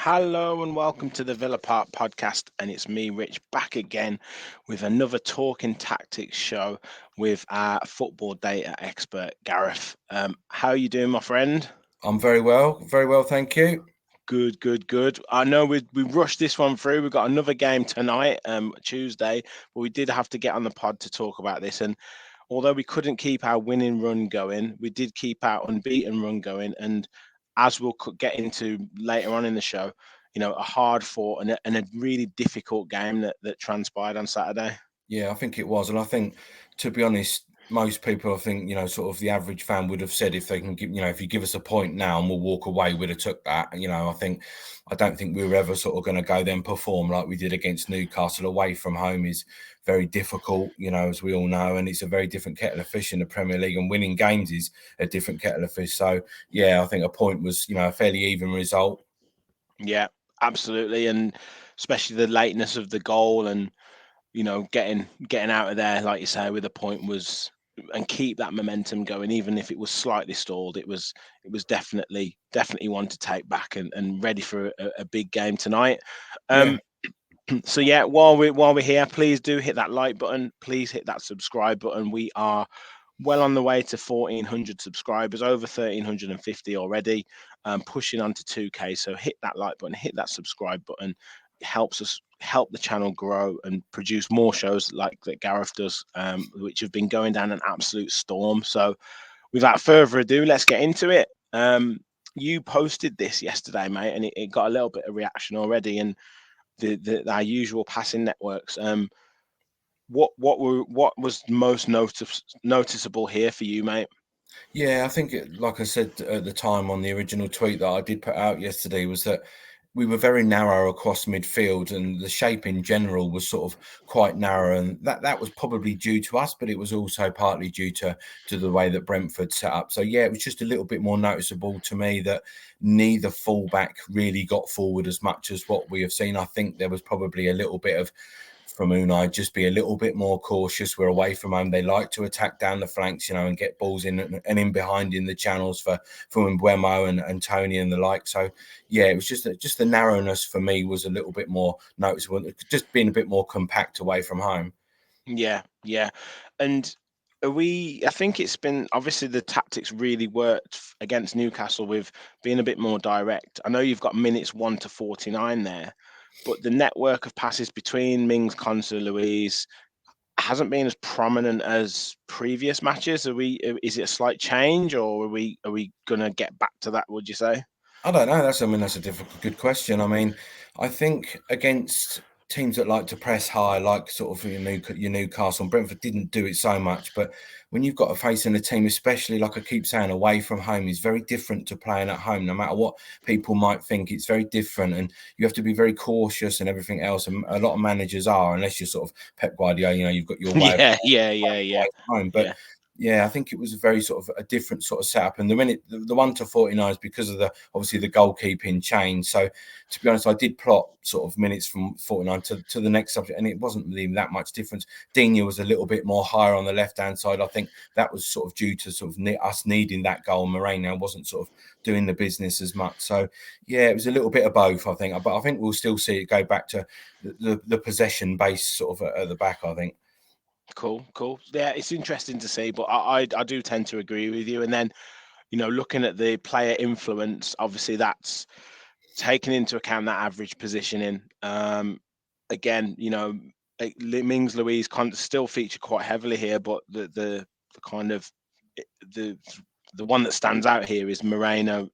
Hello and welcome to the Villa Park podcast, and it's me, Rich, back again with another Talking Tactics show with our football data expert, Gareth. How are you doing, my friend? I'm very well, thank you. Good, good, good. I know we rushed this one through. We've got another game tonight, Tuesday, but we did have to get on the pod to talk about this. And although we couldn't keep our winning run going, we did keep our unbeaten run going. And as we'll get into later on in the show, a hard fought and a really difficult game that transpired on Saturday. Yeah, I think it was, and I think, to be honest, most people, I think, sort of the average fan would have said if they can give, if you give us a point now and we'll walk away, we'd have took that. I don't think we were ever sort of going to go then perform like we did against Newcastle. Away from home is very difficult, as we all know, and it's a very different kettle of fish in the Premier League, and winning games is a different kettle of fish. So yeah, I think a point was, a fairly even result. Yeah, absolutely, and especially the lateness of the goal and getting out of there, like you say, with a point was and keep that momentum going, even if it was slightly stalled. It was definitely one to take back and ready for a big game tonight. Yeah. Um, so yeah, while we're here, please do hit that like button. Please hit that subscribe button. We are well on the way to 1,400 subscribers, over 1,350 already, pushing on to 2K. So hit that like button, hit that subscribe button. It helps us help the channel grow and produce more shows like that Gareth does, which have been going down an absolute storm. So without further ado, let's get into it. You posted this yesterday, mate, and it got a little bit of reaction already. And our usual passing networks. What was most noticeable here for you, mate? Yeah, I think, like I said at the time on the original tweet that I did put out yesterday, was that we were very narrow across midfield, and the shape in general was sort of quite narrow, and that was probably due to us, but it was also partly due to the way that Brentford set up. So yeah, it was just a little bit more noticeable to me that neither fullback really got forward as much as what we have seen. I think there was probably a little bit of, from Unai, just be a little bit more cautious. We're away from home. They like to attack down the flanks, and get balls in and in behind in the channels for Mbuemo and Tony and the like. So yeah, it was just the narrowness for me was a little bit more noticeable. Just being a bit more compact away from home. Yeah, yeah, and I think it's been obviously the tactics really worked against Newcastle with being a bit more direct. I know you've got minutes 1 to 49 there, but the network of passes between Mings, Konsa, Louise hasn't been as prominent as previous matches. Is it a slight change, or are we gonna get back to that? Would you say? I don't know. That's a difficult, good question. I mean, I think against teams that like to press high, like sort of your Newcastle and Brentford, didn't do it so much. But when you've got to face in a team, especially like I keep saying, away from home, is very different to playing at home. No matter what people might think, it's very different, and you have to be very cautious and everything else. And a lot of managers are, unless you're sort of Pep Guardiola, you've got your way of Yeah, yeah, yeah, yeah, away from home, but. yeah. Yeah, I think it was a very sort of a different sort of setup. And the 1 to 49 is because of the obviously the goalkeeping change. So to be honest, I did plot sort of minutes from 49 to the next subject, and it wasn't really that much difference. Dina was a little bit more higher on the left hand side. I think that was sort of due to sort of us needing that goal. Moreno wasn't sort of doing the business as much. So yeah, it was a little bit of both, I think. But I think we'll still see it go back to the possession base sort of at the back, I think. Cool, cool. Yeah, it's interesting to see, but I do tend to agree with you. And then, looking at the player influence, obviously that's taking into account that average positioning. Again, Mings Louise still feature quite heavily here, but the kind of the the one that stands out here is Moreno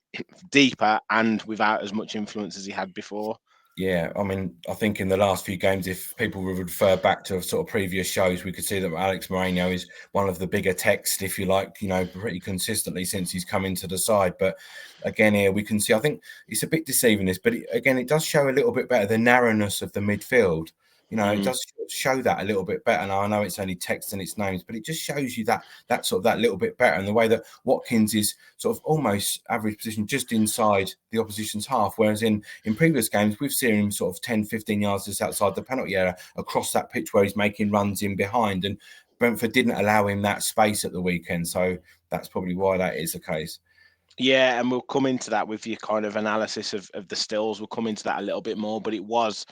deeper and without as much influence as he had before. Yeah, I mean, I think in the last few games, if people would refer back to sort of previous shows, we could see that Alex Moreno is one of the bigger texts, if you like, pretty consistently since he's come into the side. But again, here we can see, I think it's a bit deceiving this, but again, it does show a little bit better the narrowness of the midfield. It Mm. does show that a little bit better. Now I know it's only text and it's names, but it just shows you that sort of that little bit better. And the way that Watkins is sort of almost average position just inside the opposition's half, whereas in previous games we've seen him sort of 10, 15 yards just outside the penalty area across that pitch where he's making runs in behind. And Brentford didn't allow him that space at the weekend, so that's probably why that is the case. Yeah, and we'll come into that with your kind of analysis of the stills. We'll come into that a little bit more, but it was,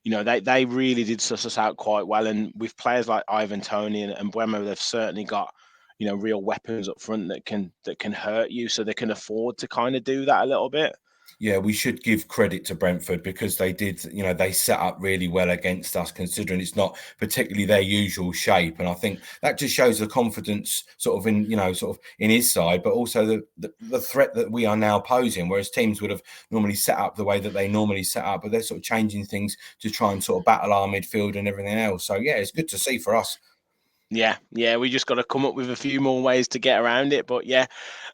they really did suss us out quite well. And with players like Ivan Toney and Buemo, they've certainly got, real weapons up front that can hurt you, so they can afford to kind of do that a little bit. Yeah, we should give credit to Brentford because they did, they set up really well against us, considering it's not particularly their usual shape. And I think that just shows the confidence sort of in his side, but also the threat that we are now posing, whereas teams would have normally set up the way that they normally set up, but they're sort of changing things to try and sort of battle our midfield and everything else. So, yeah, it's good to see for us. Yeah, we just got to come up with a few more ways to get around it. But yeah,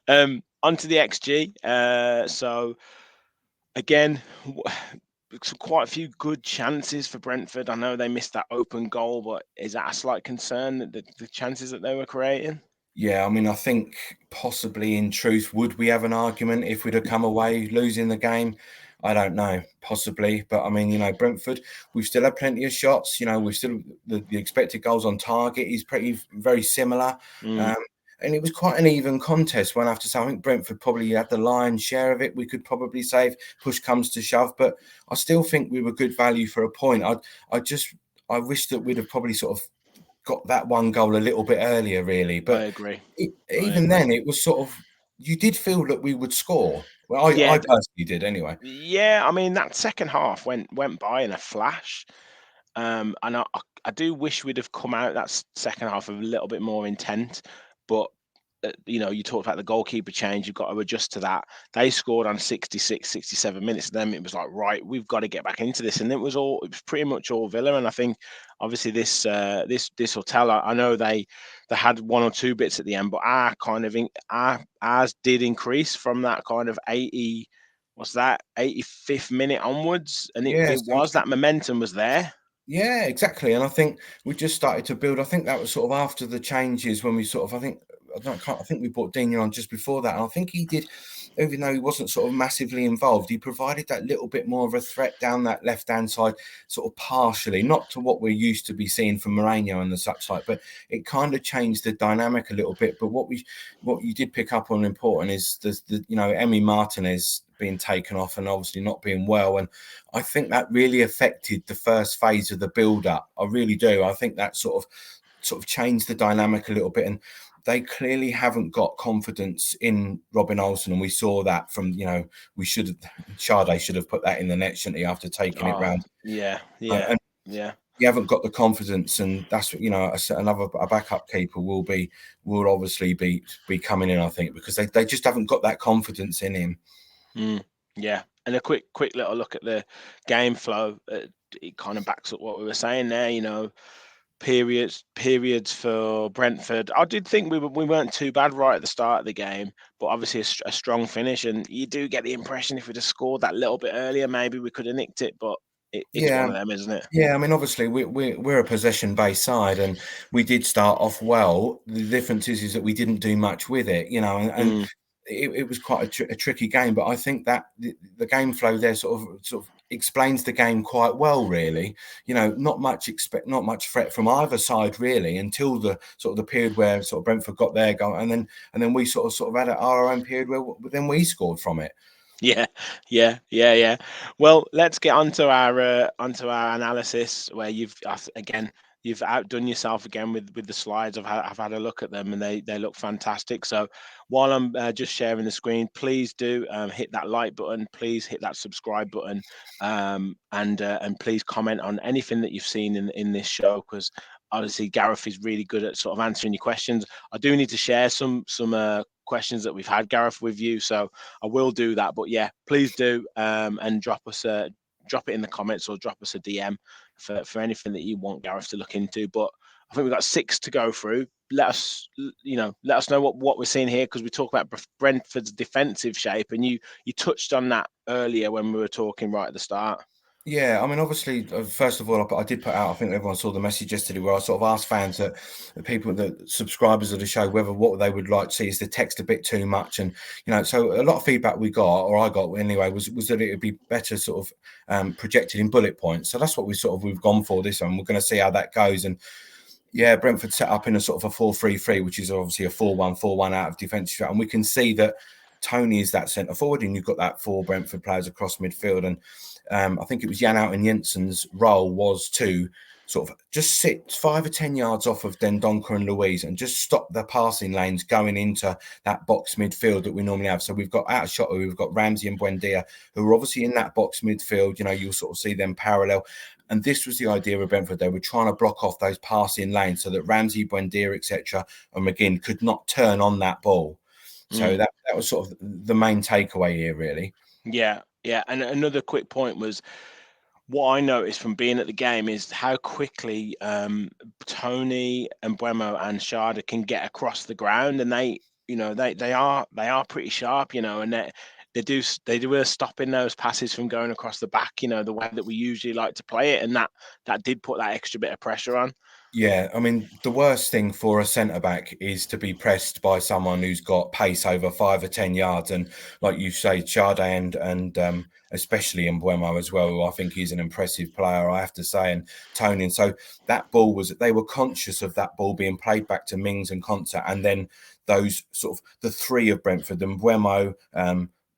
onto the XG. So again, quite a few good chances for Brentford. I know they missed that open goal, but is that a slight concern that the chances that they were creating? Yeah, I mean, I think possibly in truth, would we have an argument if we'd have come away losing the game? I don't know, possibly. But I mean, Brentford, we've still had plenty of shots. We've still, the expected goals on target is very similar. Mm. And it was quite an even contest, one after. So I think Brentford probably had the lion's share of it. We could probably say if push comes to shove, but I still think we were good value for a point. I wish that we'd have probably sort of got that one goal a little bit earlier, really. I But agree. even then, it was sort of, you did feel that we would score. Well, Yeah, I personally did anyway. yeah. I mean, that second half went by in a flash. And I do wish we'd have come out that second half a little bit more intent, but you talked about the goalkeeper change. You've got to adjust to that. They scored on 66, 67 minutes. Then it was like, right, we've got to get back into this. And it was pretty much all Villa. And I think obviously this will tell. I know they had one or two bits at the end, but ours did increase from that kind of 80. What's that? 85th minute onwards, and Yeah, it was that momentum was there. yeah, exactly. And I think we just started to build. I think that was sort of after the changes when we sort of, I think we brought Dina on just before that. And I think he did, even though he wasn't sort of massively involved, he provided that little bit more of a threat down that left-hand side, sort of partially, not to what we're used to be seeing from Mourinho and the such like, but it kind of changed the dynamic a little bit. But what you did pick up on important is Emi Martinez being taken off and obviously not being well. And I think that really affected the first phase of the build-up. I really do. I think that sort of changed the dynamic a little bit. And they clearly haven't got confidence in Robin Olsen, and we saw that from Sade should have put that in the net, shouldn't he, after taking it round? Yeah, And yeah. you haven't got the confidence, and that's a backup keeper will obviously be coming in, I think, because they just haven't got that confidence in him. Yeah, and a quick little look at the game flow. It kind of backs up what we were saying there. Periods for Brentford. I did think we weren't too bad right at the start of the game, but obviously a strong finish, and you do get the impression if we'd have scored that little bit earlier, maybe we could have nicked it. But it's one of them, isn't it? Yeah, I mean, obviously we're a possession-based side, and we did start off well. The difference is that we didn't do much with it, and it was quite a tricky game. But I think that the game flow there sort of explains the game quite well, really. Not much threat from either side really until the sort of the period where sort of Brentford got their goal, and then we sort of had our own period where then we scored from it. Yeah. Well, let's get onto our analysis, where you've outdone yourself again with the slides. I've had a look at them, and they look fantastic. So while I'm just sharing the screen, please do hit that like button, please hit that subscribe button, and please comment on anything that you've seen in this show, because obviously Gareth is really good at sort of answering your questions. I do need to share some questions that we've had, Gareth, with you, so I will do that. But yeah, please do, and drop it in the comments, or drop us a DM for anything that you want Gareth to look into. But I think we've got 6 to go through. Let us know what we're seeing here, because we talk about Brentford's defensive shape, and you touched on that earlier when we were talking right at the start. Yeah, I mean, obviously, first of all, I did put out, I think everyone saw the message yesterday, where I sort of asked fans, the subscribers of the show, whether what they would like to see is the text a bit too much. And, so a lot of feedback we got, or I got anyway, was that it would be better sort of projected in bullet points. So that's what we've gone for this one. We're going to see how that goes. And yeah, Brentford set up in a sort of a 4-3-3, which is obviously a 4-1-4-1 out of defensive. And we can see that Tony is that centre forward, and you've got that 4 Brentford players across midfield. And I think it was Jan Out and Jensen's role was to sort of just sit 5 or 10 yards off of Dendoncker and Louise and just stop the passing lanes going into that box midfield that we normally have. So we've got out of shot, we've got Ramsey and Buendia, who are obviously in that box midfield. You'll sort of see them parallel. And this was the idea of Brentford. They were trying to block off those passing lanes so that Ramsey, Buendia, etc., and McGinn could not turn on that ball. So that was sort of the main takeaway here, really. Yeah. And another quick point was, what I noticed from being at the game is how quickly Tony and Buemo and Sharda can get across the ground, and they are pretty sharp, and they were stopping those passes from going across the back, the way that we usually like to play it, and that did put that extra bit of pressure on. Yeah, I mean, the worst thing for a centre-back is to be pressed by someone who's got pace over 5 or 10 yards. And like you say, Sade and especially Mbeumo as well, who I think he's an impressive player, I have to say, and Tony. And so that ball they were conscious of that ball being played back to Mings and Concert. And then those sort of the 3 of Brentford, Mbeumo,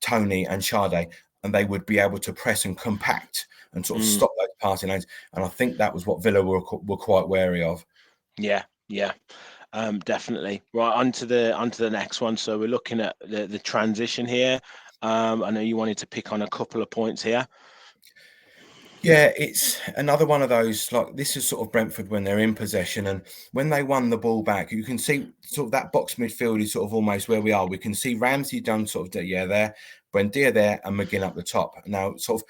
Tony and Sade, and they would be able to press and compact and sort of stop those passing lanes. And I think that was what Villa were quite wary of. Yeah, definitely. Right, onto the next one. So we're looking at the transition here. I know you wanted to pick on a couple of points here. Yeah, it's another one of those, like, this is sort of Brentford when they're in possession, and when they won the ball back, you can see sort of that box midfield is sort of almost where we are. We can see Ramsey done sort of there, Buendia there, and McGinn up the top. Now, sort of,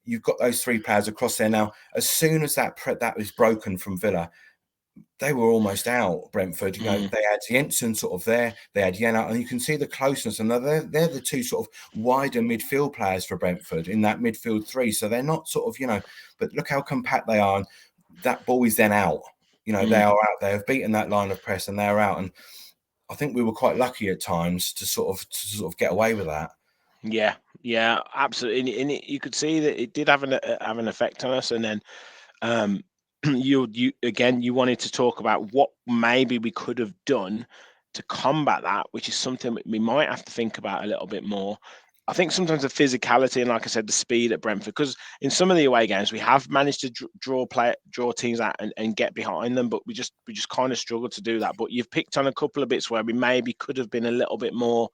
you've got those 3 players across there. Now, as soon as that was broken from Villa, they were almost out, Brentford. They had Jensen sort of there, they had Yen out, and you can see the closeness. And they're the 2 sort of wider midfield players for Brentford in that midfield 3. So they're not sort of, but look how compact they are. And that ball is then out. They are out. They have beaten that line of press and they're out. And I think we were quite lucky at times to sort of get away with that. Yeah, absolutely. And you could see that it did have an effect on us. And then you wanted to talk about what maybe we could have done to combat that, which is something we might have to think about a little bit more. I think sometimes the physicality and, like I said, the speed at Brentford, because in some of the away games we have managed to draw teams out and get behind them, but we just kind of struggle to do that. But you've picked on a couple of bits where we maybe could have been a little bit more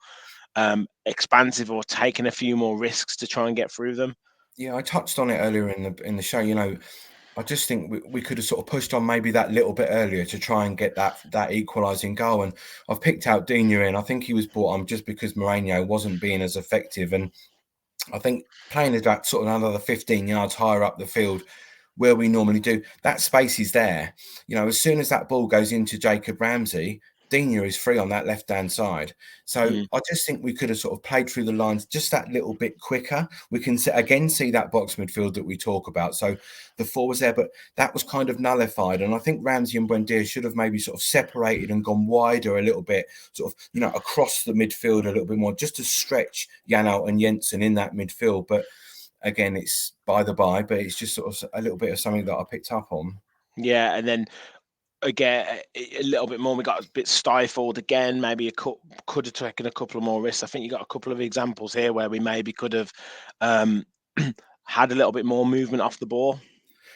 expansive or taken a few more risks to try and get through them. Yeah, I touched on it earlier in the show. I just think we could have sort of pushed on maybe that little bit earlier to try and get that equalising goal. And I've picked out Digne, and I think he was brought on just because Mourinho wasn't being as effective. And I think playing at that sort of another 15 yards higher up the field where we normally do, that space is there. As soon as that ball goes into Jacob Ramsey, Digne is free on that left-hand side. So I just think we could have sort of played through the lines just that little bit quicker. We can again see that box midfield that we talk about. So the 4 was there, but that was kind of nullified. And I think Ramsey and Buendia should have maybe sort of separated and gone wider a little bit, sort of, across the midfield a little bit more, just to stretch Janelt and Jensen in that midfield. But again, it's by the by, but it's just sort of a little bit of something that I picked up on. Yeah, and then again, a little bit more. We got a bit stifled again. Maybe could have taken a couple of more risks. I think you got a couple of examples here where we maybe could have had a little bit more movement off the ball.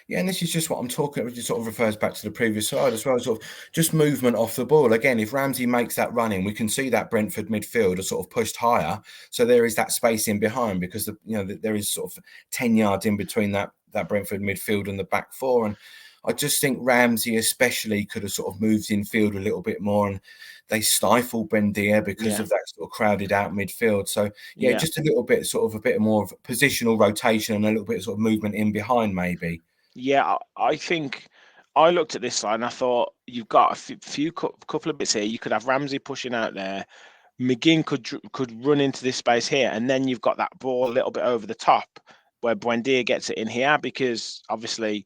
Yeah, and this is just what I'm talking about. It sort of refers back to the previous slide as well. Sort of just movement off the ball. Again, if Ramsey makes that run in, we can see that Brentford midfield are sort of pushed higher. So there is that space in behind because there is sort of 10 yards in between that Brentford midfield and the back 4. And I just think Ramsey especially could have sort of moved in field a little bit more, and they stifled Buendia because of that sort of crowded out midfield. So just a little bit, sort of a bit more of positional rotation and a little bit of sort of movement in behind maybe. Yeah, I think I looked at this side and I thought you've got a couple of bits here. You could have Ramsey pushing out there. McGinn could run into this space here, and then you've got that ball a little bit over the top where Buendia gets it in here, because obviously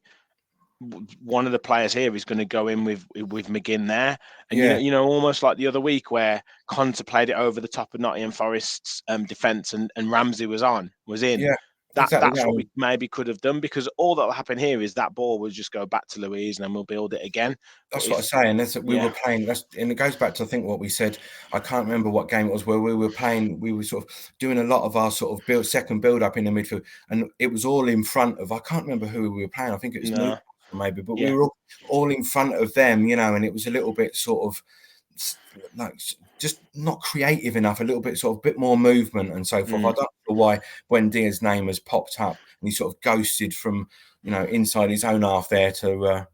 one of the players here is going to go in with McGinn there, and almost like the other week where Conte played it over the top of Nottingham Forest's defence and Ramsey was in. Yeah, exactly. That's what we maybe could have done, because all that will happen here is that ball will just go back to Louise and then we'll build it again. That's what I'm saying. We yeah, were playing, and it goes back to I think what we said. I can't remember what game it was where we were playing. We were sort of doing a lot of our sort of second build up in the midfield, and it was all in front of. I can't remember who we were playing. I think it was no, Newcastle maybe, but we yeah, were all in front of them, and it was a little bit sort of like just not creative enough. A little bit sort of bit more movement and so forth. I don't know why when Dia's name has popped up and he sort of ghosted from inside his own half there to.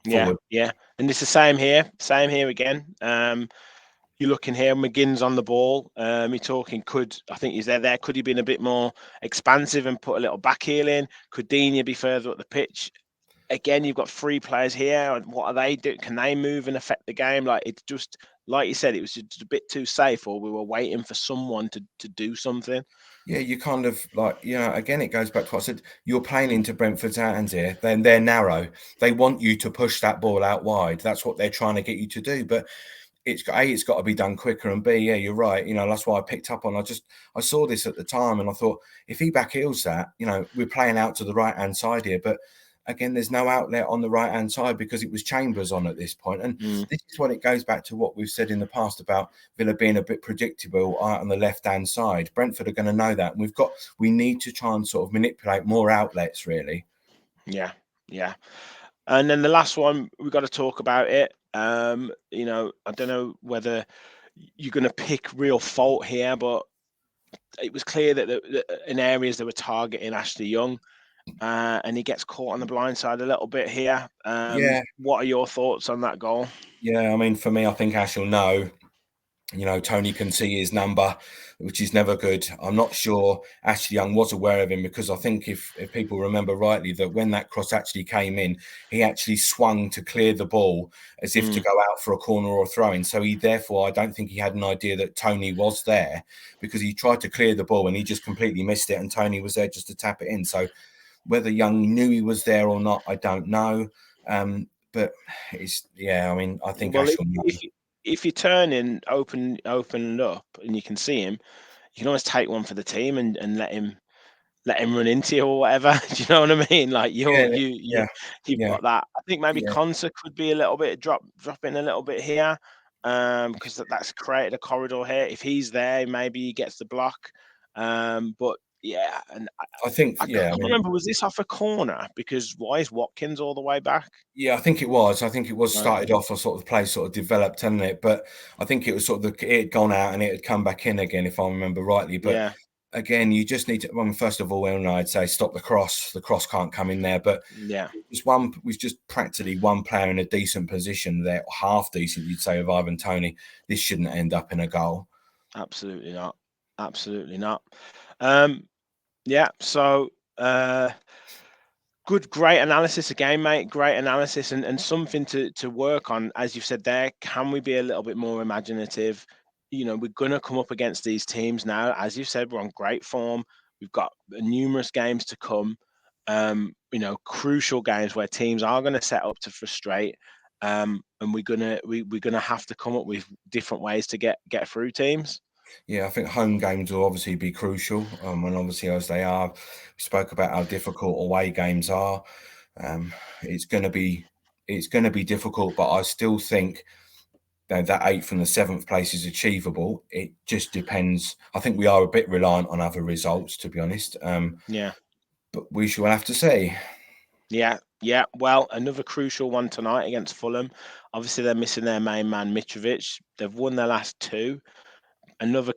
Forward. Yeah, and it's the same here. Same here again. You're looking here, McGinn's on the ball. You're talking, I think he's there. Could he been a bit more expansive and put a little back heel in? Could Dina be further up the pitch? Again, you've got 3 players here. And what are they doing? Can they move and affect the game? Like, it's just, like you said, it was just a bit too safe, or we were waiting for someone to do something. Yeah, you kind of like, again, it goes back to what I said. You're playing into Brentford's hands here. Then they're narrow. They want you to push that ball out wide. That's what they're trying to get you to do. But it's got to be done quicker, and B, yeah, you're right. That's why I picked up on. I saw this at the time, and I thought if he back heels that, we're playing out to the right hand side here, but again, there's no outlet on the right hand side because it was Chambers on at this point, and this is what it goes back to what we've said in the past about Villa being a bit predictable out on the left hand side. Brentford are going to know that, and we need to try and sort of manipulate more outlets, really. Yeah. And then the last one, we've got to talk about it. I don't know whether you're going to pick real fault here, but it was clear that in areas they were targeting Ashley Young, and he gets caught on the blind side a little bit here. What are your thoughts on that goal? Yeah, I mean, for me, I think Ash will know. Tony can see his number, which is never good. I'm not sure Ashley Young was aware of him, because I think if people remember rightly, that when that cross actually came in, he actually swung to clear the ball as if to go out for a corner or a throw-in. So I don't think he had an idea that Tony was there, because he tried to clear the ball and he just completely missed it, and Tony was there just to tap it in. So whether Young knew he was there or not, I don't know. But I think Well, Ash will know. if you turn in, open it up, and you can see him, you can always take one for the team and let him run into you or whatever. Do you know what I mean? Like you've got that. I think maybe Konsa could be a little bit dropping a little bit here, because that's created a corridor here. If he's there, maybe he gets the block. But yeah, and I think I can't remember, was this off a corner? Because why is Watkins all the way back? Yeah, I think it was. Started off, a sort of play sort of developed, hadn't it? But I think it was sort of it had gone out and it had come back in again, if I remember rightly. But again, you just need to. Well, first of all, I'd say stop the cross. The cross can't come in there. But it was just practically one player in a decent position there, half decent, you'd say, of Ivan Toney. This shouldn't end up in a goal. Absolutely not. Absolutely not. So great analysis again, mate. Great analysis, and something to work on. As you've said there, can we be a little bit more imaginative? We're going to come up against these teams now. As you said, we're on great form. We've got numerous games to come. Crucial games where teams are going to set up to frustrate. And we're gonna have to come up with different ways to get through teams. Yeah, I think home games will obviously be crucial, and obviously as they are, we spoke about how difficult away games are. It's going to be difficult, but I still think that 8th and the 7th place is achievable. It just depends. I think we are a bit reliant on other results, to be honest. But we shall have to see. Yeah. Well, another crucial one tonight against Fulham. Obviously, they're missing their main man, Mitrovic. They've won their last 2. Another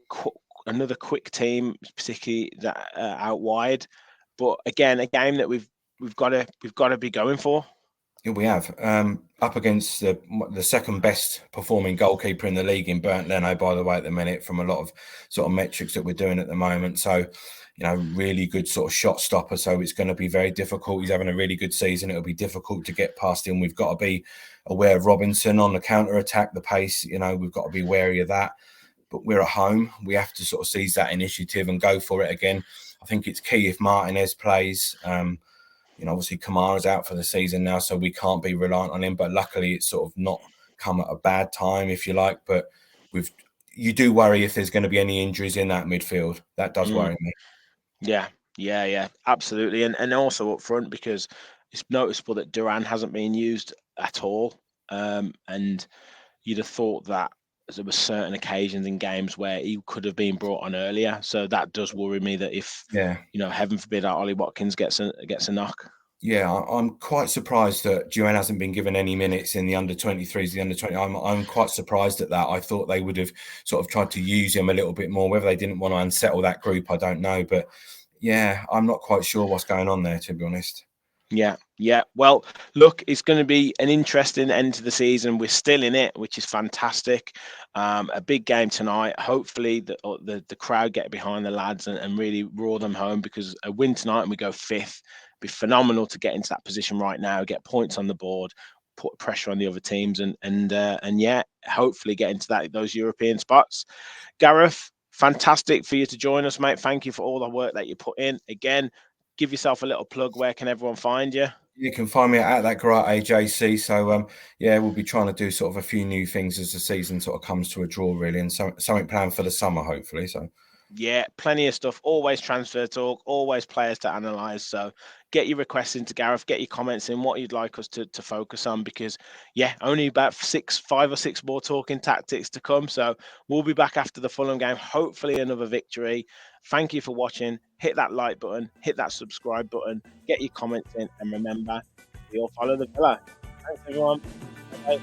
quick team, particularly that out wide. But again, a game that we've got to be going for. Yeah, we have up against the second best performing goalkeeper in the league in Bernd Leno, by the way, at the minute, from a lot of sort of metrics that we're doing at the moment. So, really good sort of shot stopper. So it's going to be very difficult. He's having a really good season. It'll be difficult to get past him. We've got to be aware of Robinson on the counter attack, the pace. We've got to be wary of that. But we're at home. We have to sort of seize that initiative and go for it again. I think it's key if Martinez plays. Obviously Kamara's out for the season now, so we can't be reliant on him. But luckily, it's sort of not come at a bad time, if you like. But you do worry if there's going to be any injuries in that midfield. That does worry me. Yeah, Yeah, absolutely. And also up front, because it's noticeable that Duran hasn't been used at all. And you'd have thought that there were certain occasions in games where he could have been brought on earlier. So that does worry me that if, Yeah. heaven forbid, our Ollie Watkins gets a knock. Yeah, I'm quite surprised that Duran hasn't been given any minutes in the under-23s, the under-20. I'm quite surprised at that. I thought they would have sort of tried to use him a little bit more. Whether they didn't want to unsettle that group, I don't know. But yeah, I'm not quite sure what's going on there, to be honest. Yeah. Well, look, it's going to be an interesting end to the season. We're still in it, which is fantastic. A big game tonight. Hopefully, the crowd get behind the lads and really roar them home, because a win tonight and we go fifth. Be phenomenal to get into that position right now, get points on the board, put pressure on the other teams, and yeah, hopefully get into those European spots. Gareth, fantastic for you to join us, mate. Thank you for all the work that you put in. Again, give yourself a little plug. Where can everyone find you? You can find me at that great AJC. So yeah, we'll be trying to do sort of a few new things as the season sort of comes to a draw, really, and something planned for the summer, hopefully. So Yeah, plenty of stuff. Always transfer talk, always players to analyse. So get your requests into Gareth, get your comments in what you'd like us to focus on, because yeah, only about 5 or 6 more talking tactics to come. So we'll be back after the Fulham game, hopefully another victory. Thank you for watching. Hit that like button, hit that subscribe button, get your comments in, and remember, we all follow the Villa. Thanks everyone. Bye.